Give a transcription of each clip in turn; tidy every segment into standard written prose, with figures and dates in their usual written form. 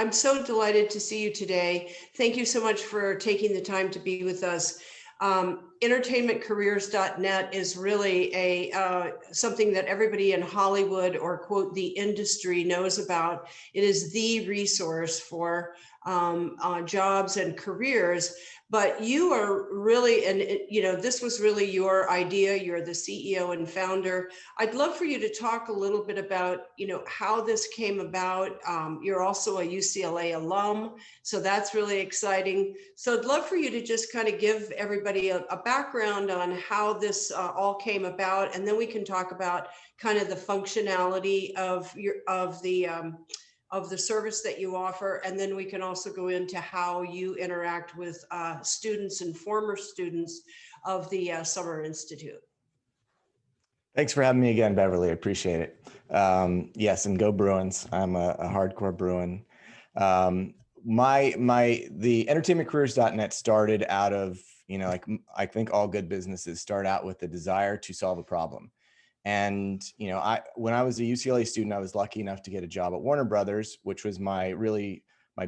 I'm so delighted to see you today. Thank you so much for taking the time to be with us. EntertainmentCareersnet is really something that everybody in Hollywood or quote the industry knows about. It is the resource for jobs and careers. But you are really, and this was really your idea. You're the CEO and founder. I'd love for you to talk a little bit about, how this came about. You're also a UCLA alum, so that's really exciting. So I'd love for you to just kind of give everybody a background on how this all came about, and then we can talk about kind of the functionality of the service that you offer, and then we can also go into how you interact with students and former students of the Summer Institute. Thanks for having me again, Beverly. I appreciate it. Yes, and go Bruins. I'm a hardcore Bruin. The EntertainmentCareersnet started out of, I think all good businesses start out with the desire to solve a problem. And, when I was a UCLA student, I was lucky enough to get a job at Warner Brothers, which was my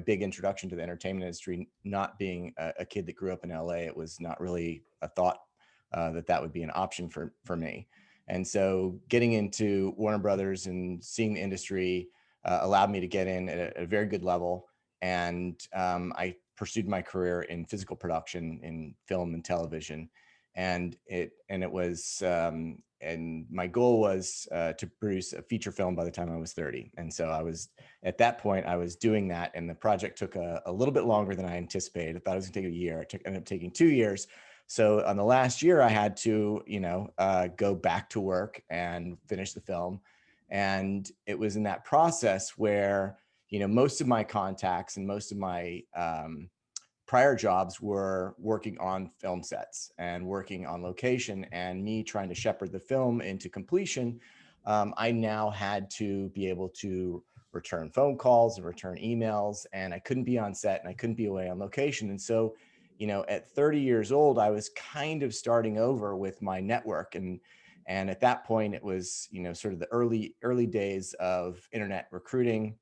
big introduction to the entertainment industry. Not being a kid that grew up in LA, it was not really a thought that would be an option for me. And so getting into Warner Brothers and seeing the industry allowed me to get in at a very good level. And I pursued my career in physical production in film and television. And my goal was to produce a feature film by the time I was 30. And so at that point, I was doing that. And the project took a little bit longer than I anticipated. I thought it was gonna take a year. It ended up taking 2 years. So on the last year, I had to, go back to work and finish the film. And it was in that process where, most of my contacts and most of my prior jobs were working on film sets and working on location, and me trying to shepherd the film into completion. I now had to be able to return phone calls and return emails, and I couldn't be on set and I couldn't be away on location. And so, at 30 years old, I was kind of starting over with my network. And at that point, it was, sort of the early days of internet recruiting.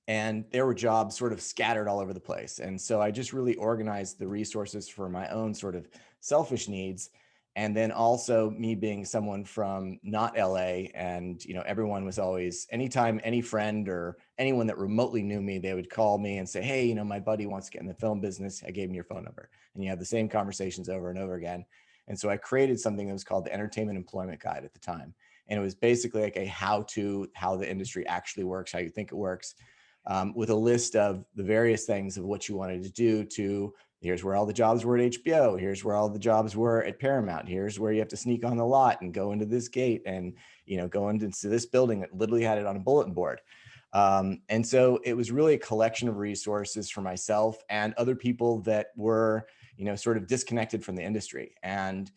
And there were jobs sort of scattered all over the place. And so I just really organized the resources for my own sort of selfish needs. And then also me being someone from not LA, and, everyone was always, anytime any friend or anyone that remotely knew me, they would call me and say, hey, my buddy wants to get in the film business. I gave him your phone number. And you have the same conversations over and over again. And so I created something that was called the Entertainment Employment Guide at the time. And it was basically like a how the industry actually works, how you think it works. With a list of the various things of what you wanted to do, to here's where all the jobs were at HBO, here's where all the jobs were at Paramount, here's where you have to sneak on the lot and go into this gate and, go into this building that literally had it on a bulletin board. And so it was really a collection of resources for myself and other people that were, sort of disconnected from the industry. And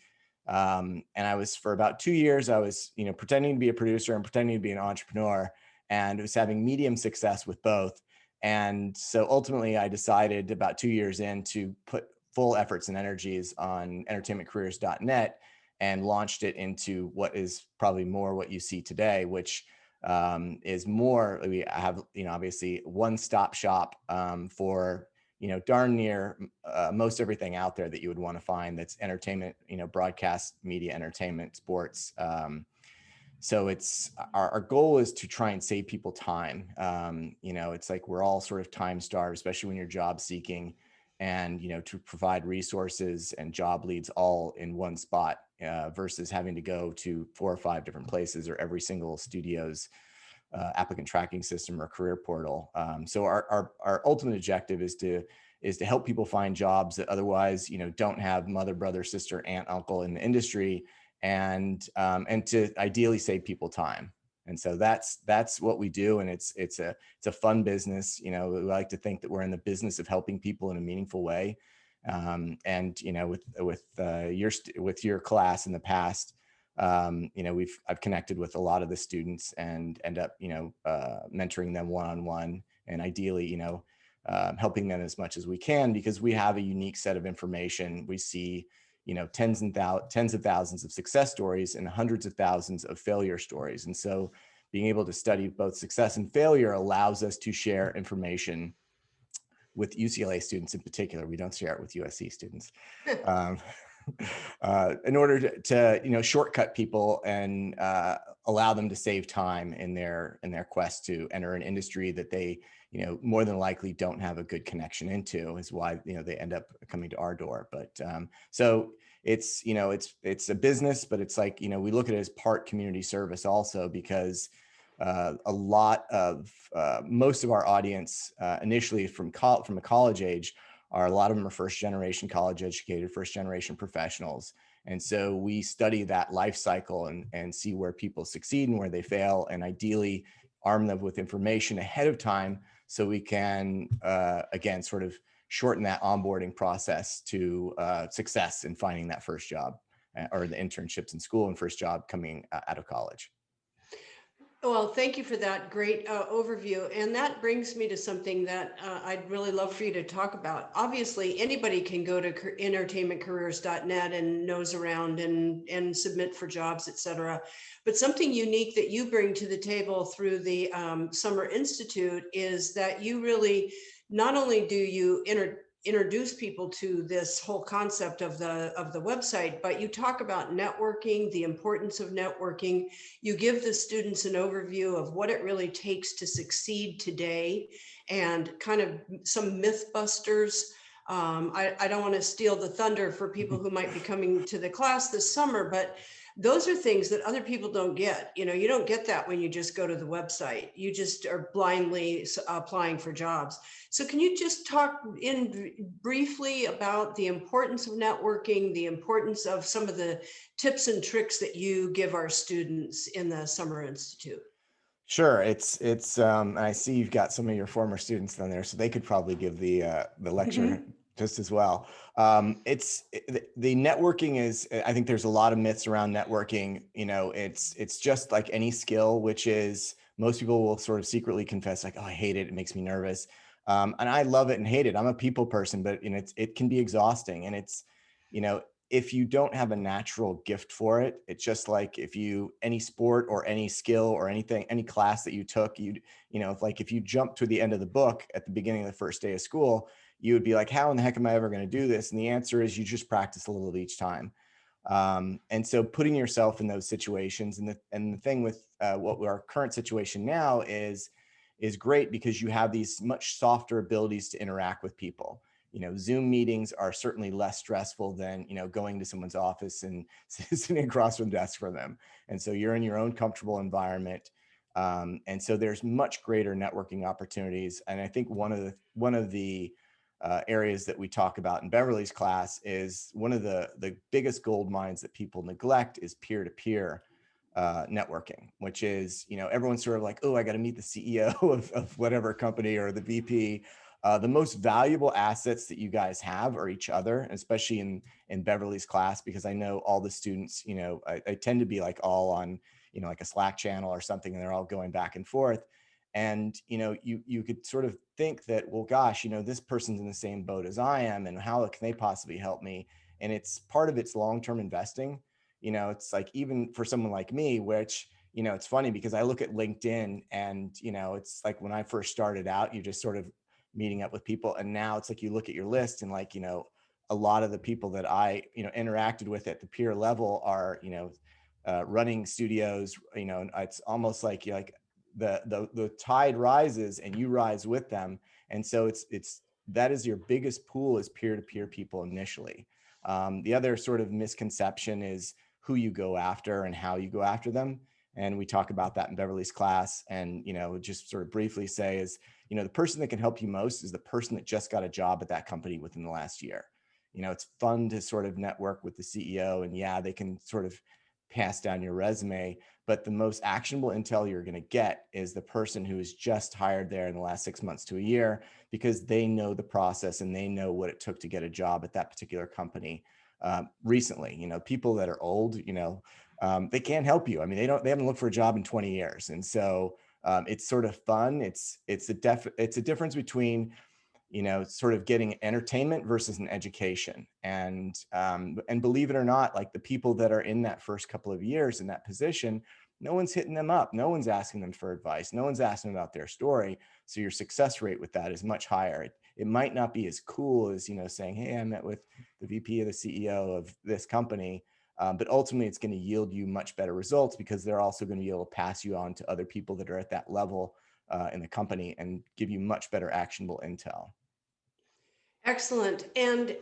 I was, for about 2 years, I was, pretending to be a producer and pretending to be an entrepreneur, and was having medium success with both. And so ultimately I decided about 2 years in to put full efforts and energies on EntertainmentCareersnet and launched it into what is probably more what you see today, which is more, we have, obviously one-stop shop for, darn near most everything out there that you would want to find that's entertainment, broadcast, media, entertainment, sports. So it's our goal is to try and save people time. It's like we're all sort of time starved, especially when you're job seeking, and, to provide resources and job leads all in one spot versus having to go to 4 or 5 different places or every single studio's applicant tracking system or career portal. So our ultimate objective is to help people find jobs that otherwise, don't have mother, brother, sister, aunt, uncle in the industry, and to ideally save people time. And so that's what we do. And it's a fun business. We like to think that we're in the business of helping people in a meaningful way. And, with your class in the past, I've connected with a lot of the students and end up, mentoring them one-on-one, and ideally, helping them as much as we can, because we have a unique set of information. We see, tens of thousands of success stories and hundreds of thousands of failure stories. And so being able to study both success and failure allows us to share information with UCLA students in particular. We don't share it with USC students. Um, in order to shortcut people and allow them to save time in their quest to enter an industry that they more than likely don't have a good connection into, is why they end up coming to our door. But so it's it's a business, but it's like we look at it as part community service also, because a lot of most of our audience initially from a college age a lot of them are first generation college educated, first generation professionals. And so we study that life cycle and see where people succeed and where they fail, and ideally arm them with information ahead of time so we can, again, sort of shorten that onboarding process to success in finding that first job or the internships in school and first job coming out of college. Well, thank you for that great overview. And that brings me to something that I'd really love for you to talk about. Obviously, anybody can go to EntertainmentCareersnet and nose around and submit for jobs, et cetera. But something unique that you bring to the table through the Summer Institute is that you really, not only do you introduce people to this whole concept of the website, but you talk about networking, the importance of networking. You give the students an overview of what it really takes to succeed today, and kind of some myth busters. I don't want to steal the thunder for people who might be coming to the class this summer, but those are things that other people don't get. You don't get that when you just go to the website. You just are blindly applying for jobs. So can you just talk briefly about the importance of networking, the importance of some of the tips and tricks that you give our students in the Summer Institute? Sure. I see you've got some of your former students on there, so they could probably give the lecture just as well. The networking is, I think there's a lot of myths around networking. It's just like any skill, which is most people will sort of secretly confess like, oh, I hate it. It makes me nervous. And I love it and hate it. I'm a people person, but it can be exhausting. And if you don't have a natural gift for it, it's just like any sport or any skill or anything, any class that you took, if you jump to the end of the book at the beginning of the first day of school, you would be like, how in the heck am I ever going to do this? And the answer is you just practice a little each time. And so putting yourself in those situations, and the thing with what our current situation now is great because you have these much softer abilities to interact with people. Zoom meetings are certainly less stressful than, going to someone's office and sitting across from the desk from them. And so you're in your own comfortable environment. And so there's much greater networking opportunities. And I think one of the areas that we talk about in Beverly's class is one of the biggest gold mines that people neglect is peer-to-peer networking, which is, everyone's sort of like, oh, I got to meet the CEO of whatever company or the VP. The most valuable assets that you guys have are each other, especially in Beverly's class, because I know all the students, I tend to be like all on, like a Slack channel or something, and they're all going back and forth. And, you could sort of think that, well, gosh, this person's in the same boat as I am, and how can they possibly help me? And it's part of its long-term investing. It's like, even for someone like me, which, it's funny because I look at LinkedIn and, it's like when I first started out, you just sort of meeting up with people. And now it's like, you look at your list and like, a lot of the people that I, interacted with at the peer level are, running studios, and it's almost like you're like the tide rises and you rise with them. And so that is your biggest pool, is peer-to-peer people initially. The other sort of misconception is who you go after and how you go after them. And we talk about that in Beverly's class. And, just sort of briefly say is, the person that can help you most is the person that just got a job at that company within the last year. It's fun to sort of network with the CEO, and yeah, they can sort of pass down your resume, but the most actionable intel you're going to get is the person who is just hired there in the last 6 months to a year, because they know the process and they know what it took to get a job at that particular company recently. People that are old, they can't help you. I mean, they haven't looked for a job in 20 years. And so it's sort of fun. It's a difference between, sort of getting entertainment versus an education. And believe it or not, like the people that are in that first couple of years in that position, no one's hitting them up. No one's asking them for advice. No one's asking about their story. So your success rate with that is much higher. It might not be as cool as, saying, hey, I met with the VP or the CEO of this company. But ultimately, it's going to yield you much better results because they're also going to be able to pass you on to other people that are at that level in the company and give you much better actionable intel. Excellent. And,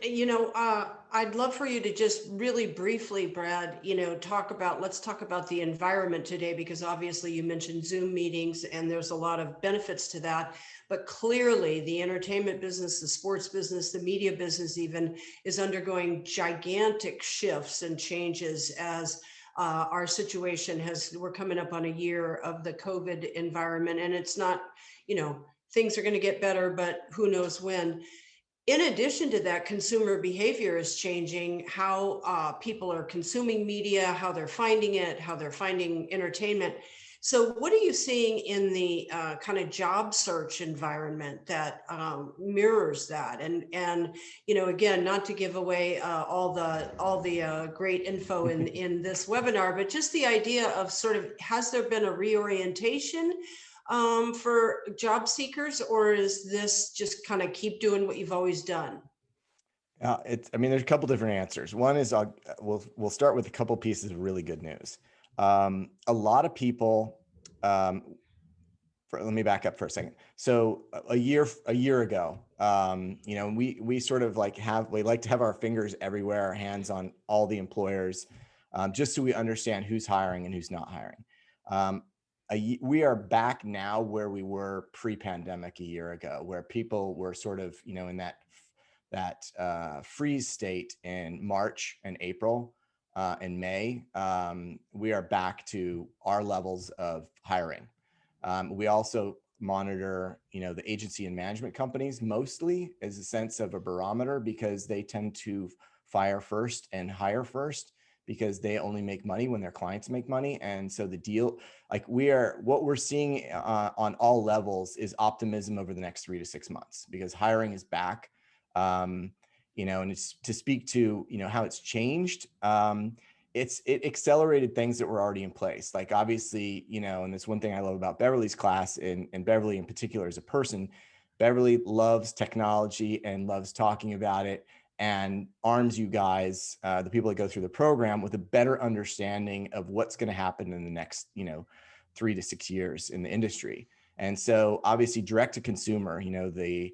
I'd love for you to just really briefly, Brad, let's talk about the environment today, because obviously you mentioned Zoom meetings and there's a lot of benefits to that. But clearly the entertainment business, the sports business, the media business even is undergoing gigantic shifts and changes as our situation we're coming up on a year of the COVID environment, and it's not, things are going to get better, but who knows when. In addition to that, consumer behavior is changing, how people are consuming media, how they're finding it, how they're finding entertainment. So what are you seeing in the kind of job search environment that mirrors that? And again, not to give away all the great info in this webinar, but just the idea of sort of, has there been a reorientation for job seekers, or is this just kind of keep doing what you've always done? There's a couple different answers. One is we'll start with a couple pieces of really good news. A lot of people, let me back up for a second. So a year ago, we sort of we like to have our fingers everywhere, our hands on all the employers, just so we understand who's hiring and who's not hiring. We are back now where we were pre-pandemic a year ago, where people were sort of, in that freeze state in March and April and May. We are back to our levels of hiring. We also monitor, the agency and management companies mostly as a sense of a barometer, because they tend to fire first and hire first, because they only make money when their clients make money. And so what we're seeing on all levels is optimism over the next 3 to 6 months, because hiring is back. And it's to speak to, how it's changed. It accelerated things that were already in place. Like, obviously, and that's one thing I love about Beverly's class, and Beverly in particular as a person. Beverly loves technology and loves talking about it, and arms you guys, the people that go through the program, with a better understanding of what's going to happen in the next, 3 to 6 years in the industry. And so obviously direct to consumer, they'll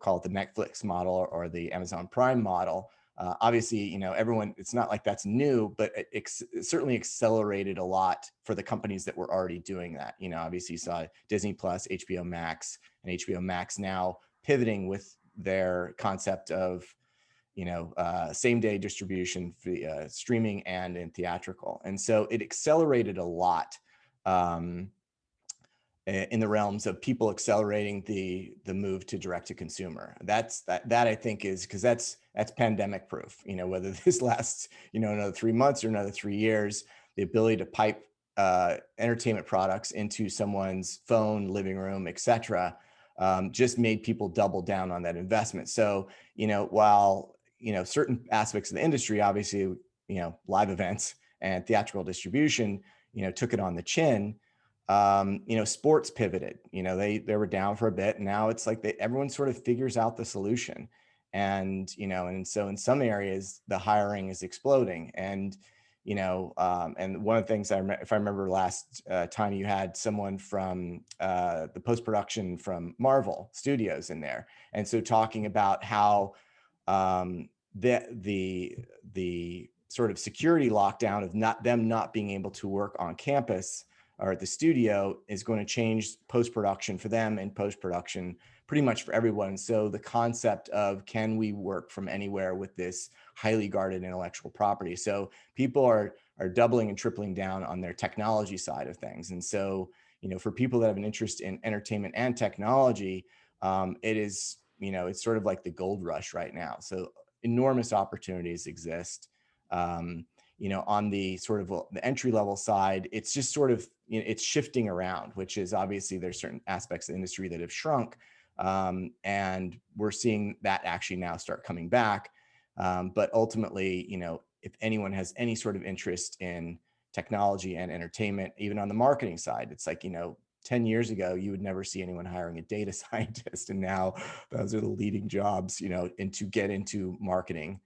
call it the Netflix model or the Amazon Prime model. Obviously, everyone, it's not like that's new, but it certainly accelerated a lot for the companies that were already doing that. Obviously you saw Disney Plus, HBO Max, and HBO Max now pivoting with their concept of, same day distribution for streaming and in theatrical. And so it accelerated a lot in the realms of people accelerating the move to direct to consumer. That I think is because that's pandemic proof. Whether this lasts another 3 months or another 3 years, the ability to pipe entertainment products into someone's phone, living room, etc., just made people double down on that investment. So while certain aspects of the industry, obviously live events and theatrical distribution took it on the chin. Sports pivoted. They were down for a bit, and now it's like everyone sort of figures out the solution. And and so in some areas the hiring is exploding. And and one of the things if I remember last time, you had someone from the post-production from Marvel Studios in there, and so talking about how the sort of security lockdown of not being able to work on campus or at the studio is going to change post-production for them and post-production pretty much for everyone. So the concept of, can we work from anywhere with this highly guarded intellectual property? So people are doubling and tripling down on their technology side of things. And so, for people that have an interest in entertainment and technology, it is, it's sort of like the gold rush right now. So enormous opportunities exist. On the sort of the entry level side, it's just sort of, it's shifting around, which is obviously there's certain aspects of the industry that have shrunk. And we're seeing that actually now start coming back. But ultimately, if anyone has any sort of interest in technology and entertainment, even on the marketing side. It's like, 10 years ago, you would never see anyone hiring a data scientist. And now those are the leading jobs, and to get into marketing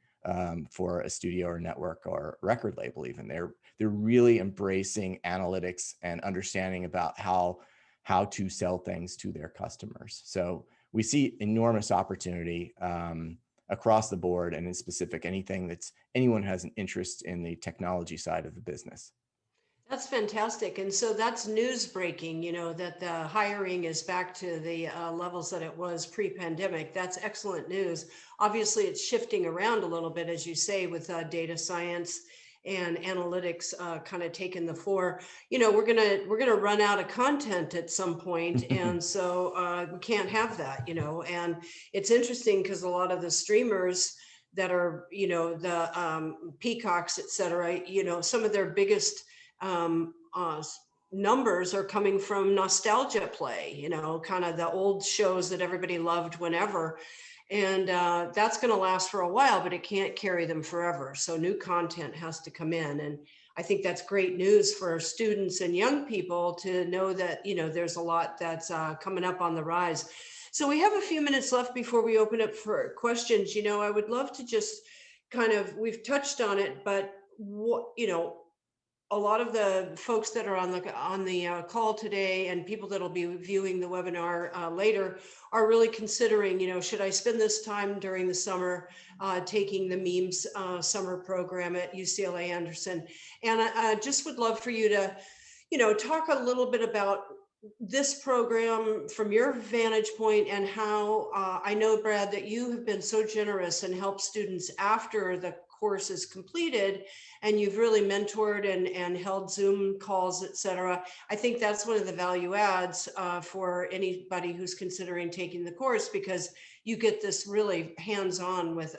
for a studio or network or record label. Even they're really embracing analytics and understanding about how to sell things to their customers. So we see enormous opportunity across the board, and in specific, anyone has an interest in the technology side of the business. That's fantastic. And so that's news breaking, that the hiring is back to the levels that it was pre-pandemic. That's excellent news. Obviously, it's shifting around a little bit, as you say, with data science and analytics kind of taking the floor. We're gonna run out of content at some point, and so we can't have that. And it's interesting because a lot of the streamers that are, the peacocks, et cetera, some of their biggest numbers are coming from nostalgia play, kind of the old shows that everybody loved whenever. And that's going to last for a while, but it can't carry them forever. So new content has to come in. And I think that's great news for students and young people to know that, there's a lot that's coming up on the rise. So we have a few minutes left before we open up for questions. I would love to just we've touched on it, but a lot of the folks that are on the call today and people that'll be viewing the webinar later are really considering, should I spend this time during the summer taking the MEMS summer program at UCLA Anderson? And I just would love for you to, talk a little bit about this program from your vantage point, and how I know, Brad, that you have been so generous and helped students after the course is completed, and you've really mentored and held Zoom calls, et cetera. I think that's one of the value adds for anybody who's considering taking the course, because you get this really hands-on with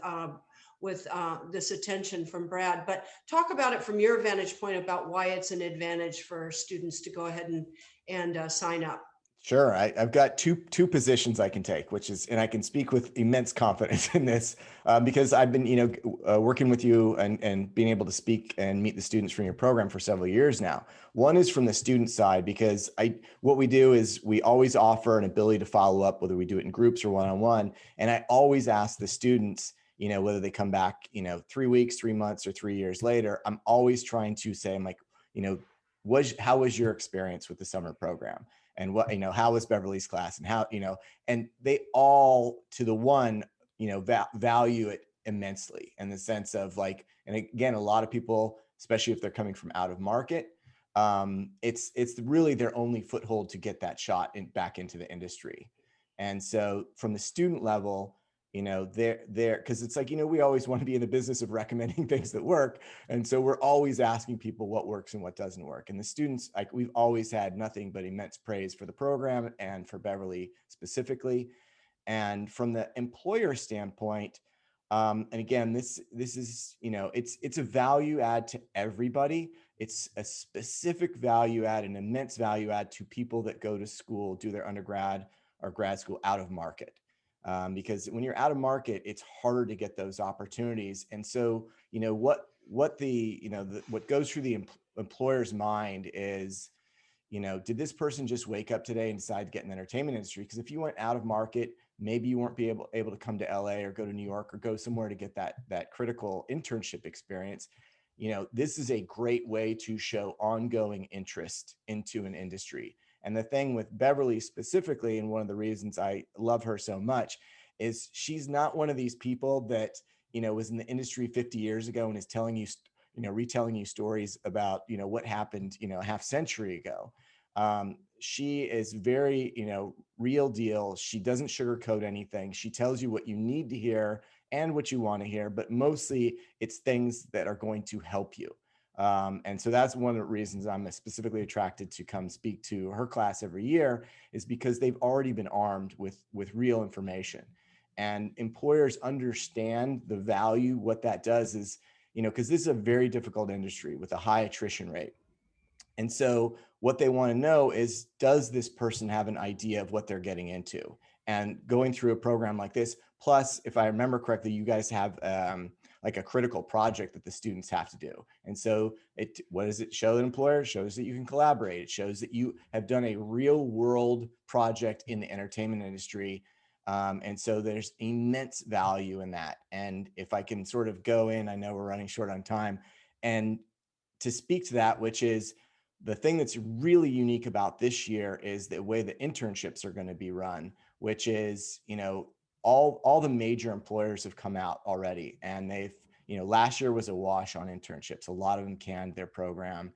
this attention from Brad. But talk about it from your vantage point about why it's an advantage for students to go ahead and sign up. Sure. I've got two positions I can take, and I can speak with immense confidence in this because I've been, working with you and being able to speak and meet the students from your program for several years now. One is from the student side, because what we do is we always offer an ability to follow up, whether we do it in groups or one-on-one. And I always ask the students, whether they come back, 3 weeks, 3 months, or 3 years later, I'm always trying to say, I'm like, how was your experience with the summer program? And what, how was Beverly's class, and how, and they all, to the one, value it immensely, in the sense of like, and again, a lot of people, especially if they're coming from out of market, it's really their only foothold to get that shot back into the industry. And so from the student level, they're because it's like, we always want to be in the business of recommending things that work. And so we're always asking people what works and what doesn't work. And the students, like, we've always had nothing but immense praise for the program and for Beverly specifically. And from the employer standpoint, and again, this is, it's a value add to everybody. It's a specific value add, an immense value add to people that go to school, do their undergrad or grad school out of market. Because when you're out of market, it's harder to get those opportunities. And so, what goes through the employer's mind is, did this person just wake up today and decide to get in the entertainment industry? Because if you went out of market, maybe you weren't able to come to LA or go to New York or go somewhere to get that critical internship experience. This is a great way to show ongoing interest into an industry. And the thing with Beverly specifically, and one of the reasons I love her so much, is she's not one of these people that, was in the industry 50 years ago and is telling you, retelling you stories about, what happened, a half century ago. She is very, real deal. She doesn't sugarcoat anything. She tells you what you need to hear and what you want to hear, but mostly it's things that are going to help you. And so that's one of the reasons I'm specifically attracted to come speak to her class every year, is because they've already been armed with real information. And employers understand the value. What that does is, because this is a very difficult industry with a high attrition rate. And so what they want to know is, does this person have an idea of what they're getting into? And going through a program like this, plus, if I remember correctly, you guys have like a critical project that the students have to do. And so what does it show an employer? It shows that you can collaborate. It shows that you have done a real world project in the entertainment industry. And so there's immense value in that. And if I can sort of go in, I know we're running short on time, and to speak to that, which is the thing that's really unique about this year is the way the internships are going to be run, which is, all the major employers have come out already, and they've, last year was a wash on internships. A lot of them canned their program.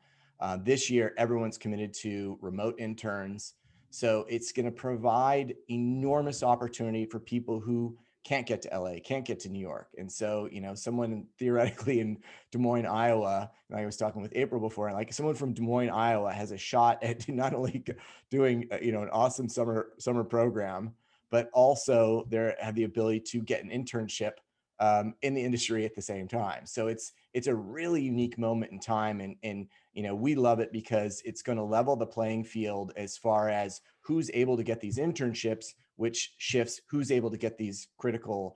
This year, everyone's committed to remote interns. So it's going to provide enormous opportunity for people who can't get to LA, can't get to New York. And so, someone theoretically in Des Moines, Iowa, and I was talking with April before, and like someone from Des Moines, Iowa has a shot at not only doing, an awesome summer program, but also they have the ability to get an internship in the industry at the same time. So it's a really unique moment in time. And we love it because it's going to level the playing field as far as who's able to get these internships, which shifts who's able to get these critical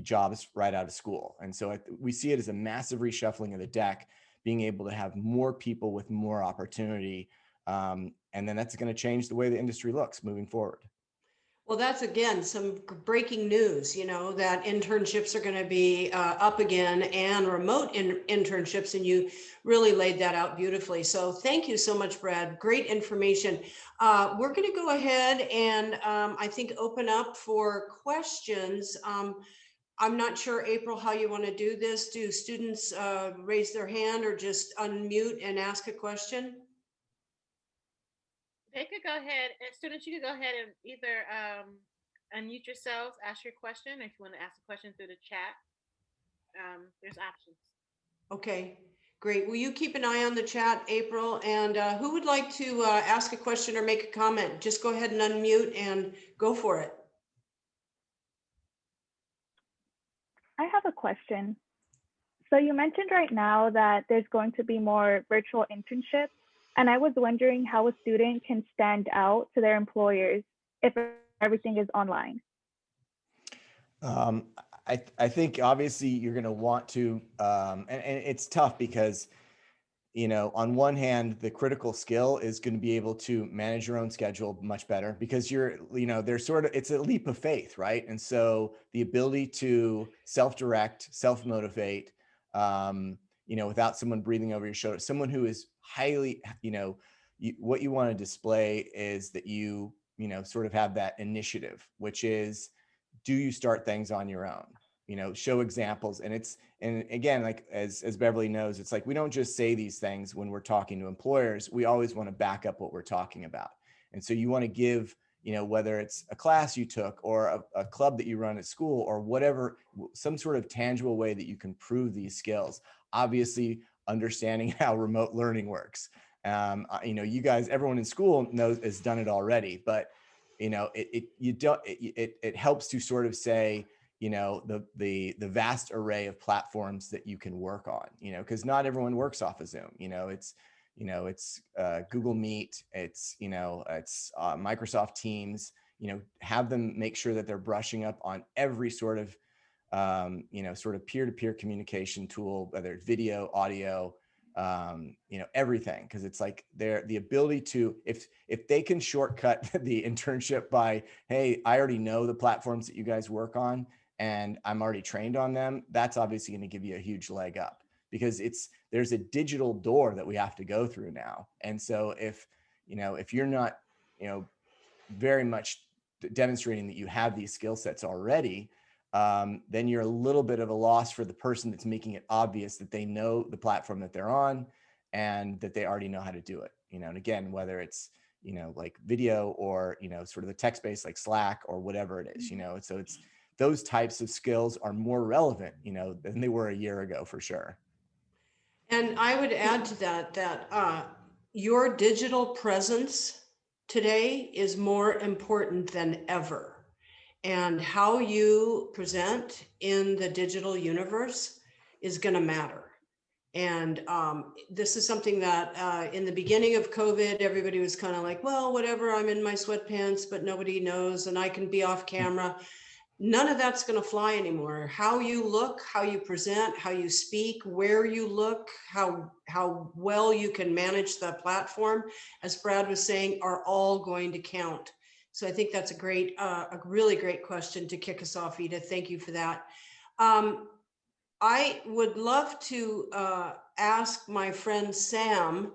jobs right out of school. And so we see it as a massive reshuffling of the deck, being able to have more people with more opportunity. And then that's going to change the way the industry looks moving forward. Well, that's again some breaking news, that internships are going to be up again, and remote internships. And you really laid that out beautifully. So thank you so much, Brad. Great information. We're going to go ahead and I think open up for questions. I'm not sure, April, how you want to do this. Do students raise their hand or just unmute and ask a question? They could go ahead, and students, you could go ahead and either unmute yourselves, ask your question. If you want to ask a question through the chat, there's options. Okay, great. Will you keep an eye on the chat, April? And who would like to ask a question or make a comment? Just go ahead and unmute and go for it. I have a question. So you mentioned right now that there's going to be more virtual internships. And I was wondering how a student can stand out to their employers if everything is online. I think obviously you're going to want to, and it's tough because, on one hand, the critical skill is going to be able to manage your own schedule much better because there's it's a leap of faith, right? And so the ability to self-direct, self-motivate, without someone breathing over your shoulder, someone who is highly, what you want to display is that you sort of have that initiative, which is, do you start things on your own? Show examples. And again, like as Beverly knows, it's like, we don't just say these things when we're talking to employers. We always want to back up what we're talking about. And so you want to give, whether it's a class you took or a club that you run at school or whatever, some sort of tangible way that you can prove these skills. Obviously, understanding how remote learning works. You guys, everyone in school has done it already, but it helps to sort of say, the vast array of platforms that you can work on, because not everyone works off of Zoom. It's Google Meet, it's Microsoft Teams. Have them make sure that they're brushing up on every sort of peer-to-peer communication tool, whether it's video, audio, everything. Because it's like the ability to, if they can shortcut the internship by, hey, I already know the platforms that you guys work on and I'm already trained on them, that's obviously going to give you a huge leg up, because there's a digital door that we have to go through now. And so if you're not, very much demonstrating that you have these skill sets already, then you're a little bit of a loss for the person that's making it obvious that they know the platform that they're on and that they already know how to do it. And again, whether it's, like video or, sort of the text-based like Slack or whatever it is, so it's those types of skills are more relevant, than they were a year ago for sure. And I would add to that your digital presence today is more important than ever. And how you present in the digital universe is going to matter. And this is something that in the beginning of COVID, everybody was kind of like, well, whatever, I'm in my sweatpants, but nobody knows, and I can be off camera. none of that's going to fly anymore. How you look, how you present, how you speak, where you look, how well you can manage the platform, as Brad was saying, are all going to count. So I think that's a really great question to kick us off, Ida. Thank you for that. I would love to ask my friend Sam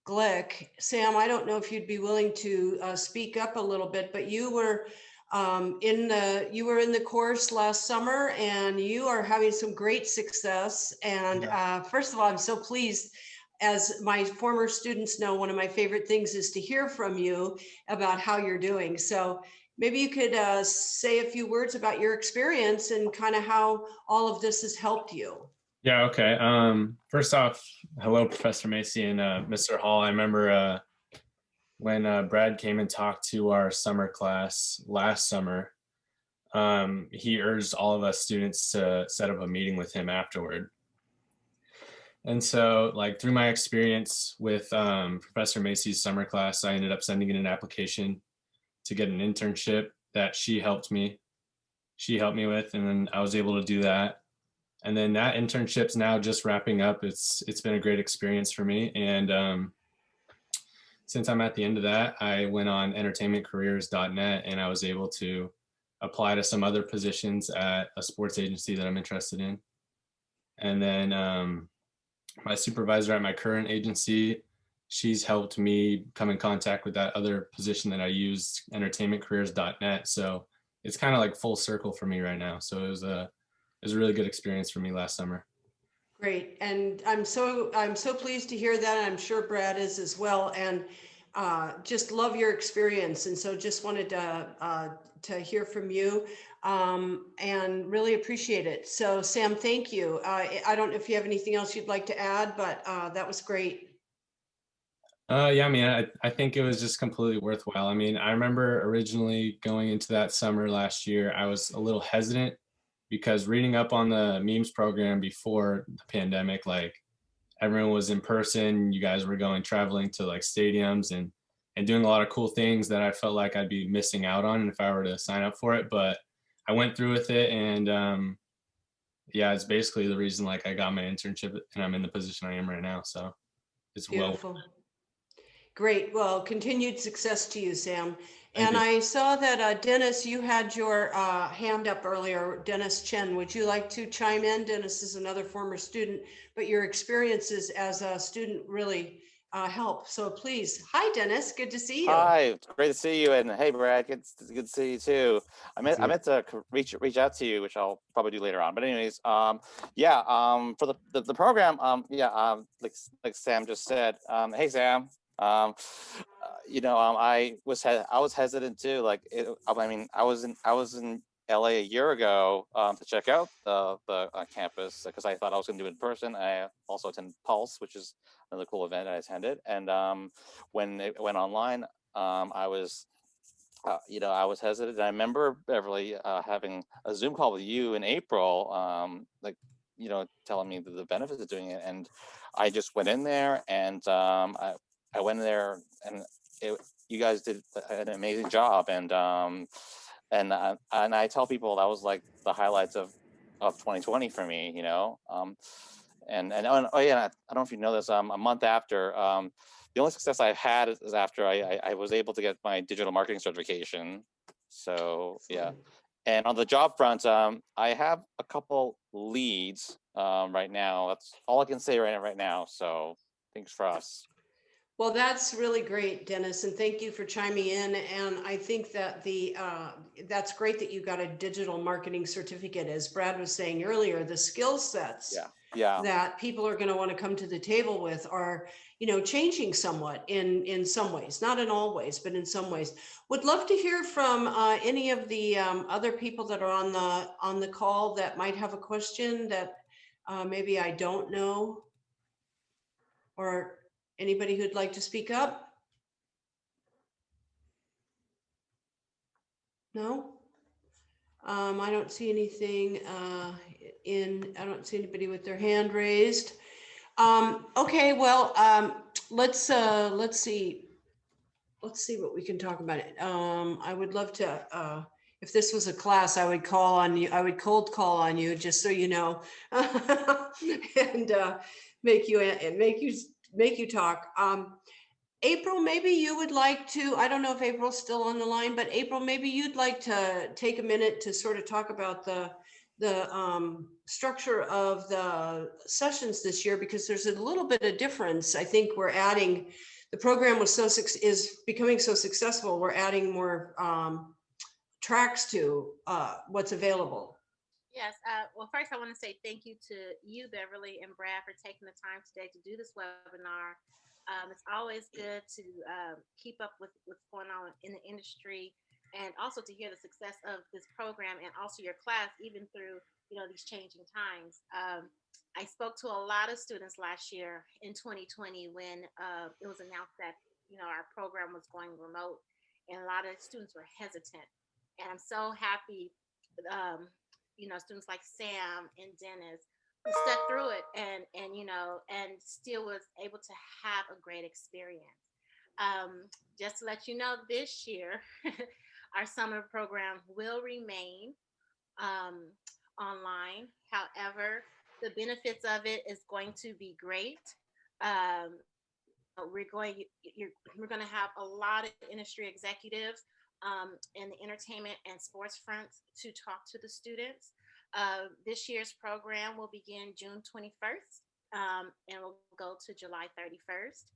Glick. Sam, I don't know if you'd be willing to speak up a little bit, but you were in the course last summer, and you are having some great success. And first of all, I'm so pleased. As my former students know, one of my favorite things is to hear from you about how you're doing. So maybe you could say a few words about your experience and kind of how all of this has helped you. Yeah, okay. First off, hello, Professor Macy and Mr. Hall. I remember when Brad came and talked to our summer class last summer, he urged all of us students to set up a meeting with him afterward. And so, like, through my experience with Professor Macy's summer class, I ended up sending in an application to get an internship that she helped me with, and then I was able to do that. And then that internship's now just wrapping up. It's been a great experience for me. And since I'm at the end of that, I went on EntertainmentCareersnet, and I was able to apply to some other positions at a sports agency that I'm interested in. And then my supervisor at my current agency, she's helped me come in contact with that other position that I used, EntertainmentCareersnet. So it's kind of like full circle for me right now. So it was a really good experience for me last summer. Great, and I'm so pleased to hear that. I'm sure Brad is as well, and just love your experience. And so just wanted to hear from you, and really appreciate it. So Sam, thank you. I don't know if you have anything else you'd like to add, but that was great. Yeah, I mean, I think it was just completely worthwhile. I mean, I remember originally going into that summer last year, I was a little hesitant because reading up on the memes program before the pandemic, like everyone was in person, you guys were traveling to like stadiums and doing a lot of cool things that I felt like I'd be missing out on if I were to sign up for it. But I went through with it, and yeah, it's basically the reason like I got my internship and I'm in the position I am right now. So it's Beautiful. well. Great. Well, continued success to you, Sam. Thank And you. I saw that Dennis, you had your hand up earlier. Dennis Chen, would you like to chime in? Dennis is another former student, but your experiences as a student really help. So please, hi, Dennis. Good to see you. Hi, it's great to see you, and hey, Brad, good to see you too. I meant to reach out to you, which I'll probably do later on. But anyways, yeah, for the program, like Sam just said, hey Sam, I was hesitant too. Like, I mean, I was in LA a year ago to check out the campus because I thought I was going to do it in person. I also attended Pulse, which is another cool event I attended, and when it went online, I was hesitant. And I remember Beverly having a Zoom call with you in April, telling me the benefits of doing it, and I just went in there, and I went in there, and you guys did an amazing job, and I tell people that was like the highlights of 2020 for me, and oh yeah, I don't know if you know this, a month after, the only success I've had is after I was able to get my digital marketing certification. So yeah, and on the job front, I have a couple leads right now. That's all I can say right now. So thanks for us. Well, that's really great, Dennis, and thank you for chiming in. And I think that that's great that you got a digital marketing certificate. As Brad was saying earlier, the skill sets that people are going to want to come to the table with are, changing somewhat in some ways, not in all ways, but in some ways. Would love to hear from any of the other people that are on the call that might have a question that maybe I don't know, or anybody who'd like to speak up? No? I don't see anything I don't see anybody with their hand raised. Okay, well, let's see what we can talk about. I would love to if this was a class, I would call on you. I would cold call on you, just so you know, and make you talk. April, maybe you would like to, I don't know if April's still on the line, but April, maybe you'd like to take a minute to sort of talk about the structure of the sessions this year, because there's a little bit of difference. I think we're adding, the program is becoming so successful, we're adding more tracks to what's available. Yes. Well, first, I want to say thank you to you, Beverly and Brad, for taking the time today to do this webinar. It's always good to keep up with what's going on in the industry, and also to hear the success of this program and also your class, even through these changing times. I spoke to a lot of students last year in 2020 when it was announced that our program was going remote, and a lot of students were hesitant. And I'm so happy. Students like Sam and Dennis who stuck through it and still was able to have a great experience. Just to let you know, this year our summer program will remain online. However, the benefits of it is going to be great. We're going to have a lot of industry executives in the entertainment and sports fronts to talk to the students. This year's program will begin June 21st and will go to July 31st.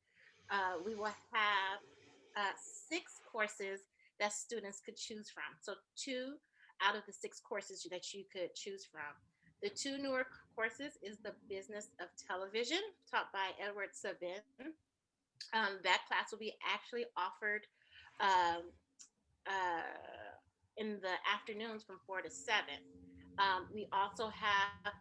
We will have 6 courses that students could choose from. So 2 out of the 6 courses that you could choose from. The 2 newer courses is the Business of Television, taught by Edward Sabin. That class will be actually offered in the afternoons from 4 to 7. We also have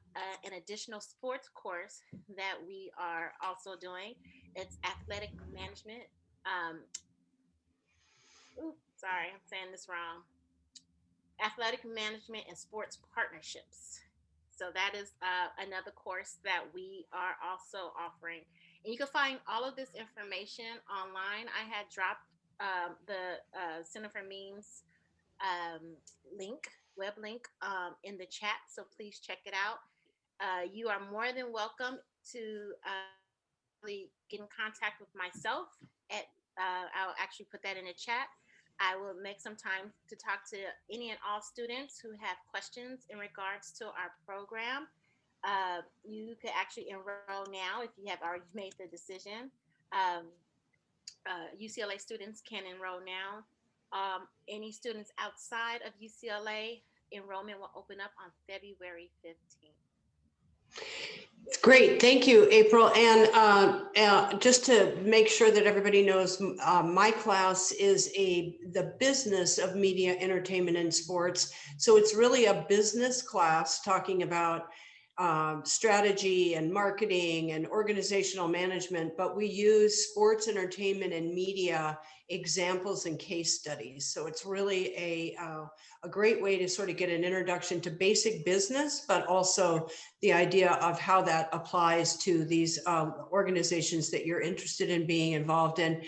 an additional sports course that we are also doing. It's athletic management. Sorry, I'm saying this wrong. Athletic management and sports partnerships. So that is another course that we are also offering. And you can find all of this information online. I had dropped the Center for Means web link in the chat, so please check it out. You are more than welcome to get in contact with myself I'll actually put that in the chat. I will make some time to talk to any and all students who have questions in regards to our program. You could actually enroll now if you have already made the decision. UCLA students can enroll now. Any students outside of UCLA, enrollment will open up on February 15th. Great, thank you, April. And just to make sure that everybody knows, my class is the business of media, entertainment, and sports. So it's really a business class talking about strategy and marketing and organizational management, but we use sports, entertainment, and media examples and case studies. So it's really a great way to sort of get an introduction to basic business, but also the idea of how that applies to these organizations that you're interested in being involved in.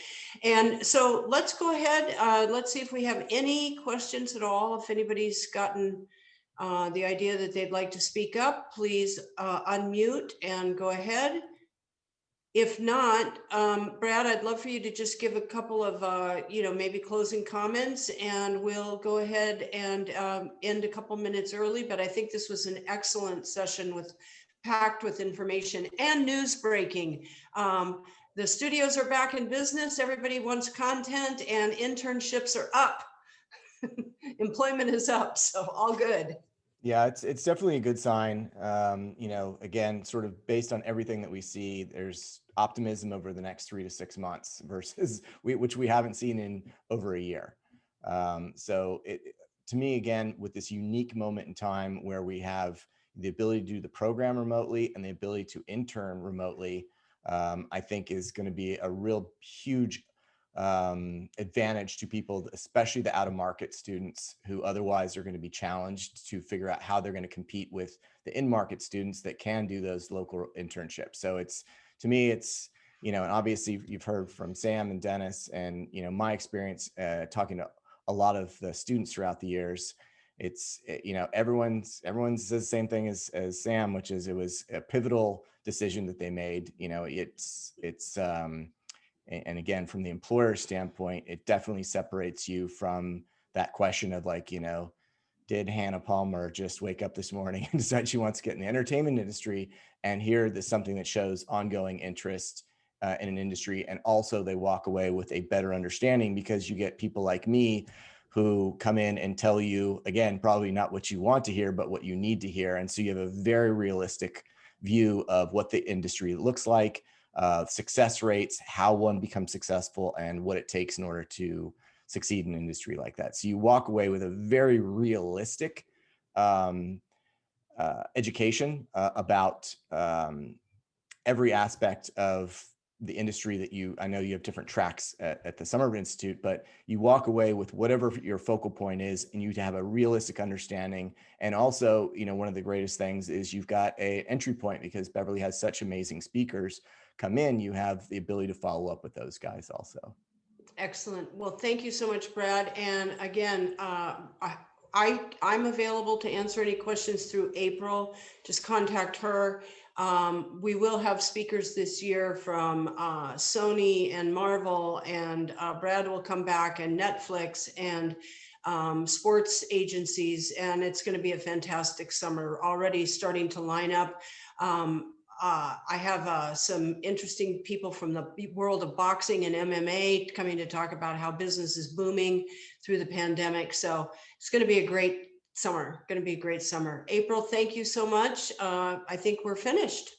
And so let's go ahead. Let's see if we have any questions at all. If anybody's gotten the idea that they'd like to speak up, please unmute and go ahead. If not, Brad, I'd love for you to just give a couple of, maybe closing comments, and we'll go ahead and end a couple minutes early. But I think this was an excellent session packed with information and news breaking. The studios are back in business. Everybody wants content, and internships are up. Employment is up, so all good. Yeah, it's definitely a good sign. Again, sort of based on everything that we see, there's optimism over the next 3 to 6 months versus which we haven't seen in over a year. So to me, again, with this unique moment in time where we have the ability to do the program remotely and the ability to intern remotely, I think is going to be a real huge advantage to people, especially the out-of-market students who otherwise are going to be challenged to figure out how they're going to compete with the in-market students that can do those local internships. So to me, and obviously you've heard from Sam and Dennis and, my experience talking to a lot of the students throughout the years. Everyone says the same thing as Sam, which is it was a pivotal decision that they made. And again, from the employer standpoint, it definitely separates you from that question of like, did Hannah Palmer just wake up this morning and decide she wants to get in the entertainment industry? And here there's something that shows ongoing interest in an industry. And also they walk away with a better understanding, because you get people like me who come in and tell you, again, probably not what you want to hear, but what you need to hear. And so you have a very realistic view of what the industry looks like, success rates, how one becomes successful, and what it takes in order to succeed in an industry like that. So you walk away with a very realistic education about every aspect of the industry that I know you have different tracks at the Summer Institute, but you walk away with whatever your focal point is, and you have a realistic understanding. And also, one of the greatest things is you've got an entry point, because Beverly has such amazing speakers come in. You have the ability to follow up with those guys also. Excellent. Well, thank you so much, Brad. And again, I'm available to answer any questions through April. Just contact her. We will have speakers this year from Sony and Marvel, and Brad will come back, and Netflix, and sports agencies, and it's going to be a fantastic summer. Already starting to line up. I have some interesting people from the world of boxing and MMA coming to talk about how business is booming through the pandemic. So it's going to be a great summer. April, thank you so much. I think we're finished.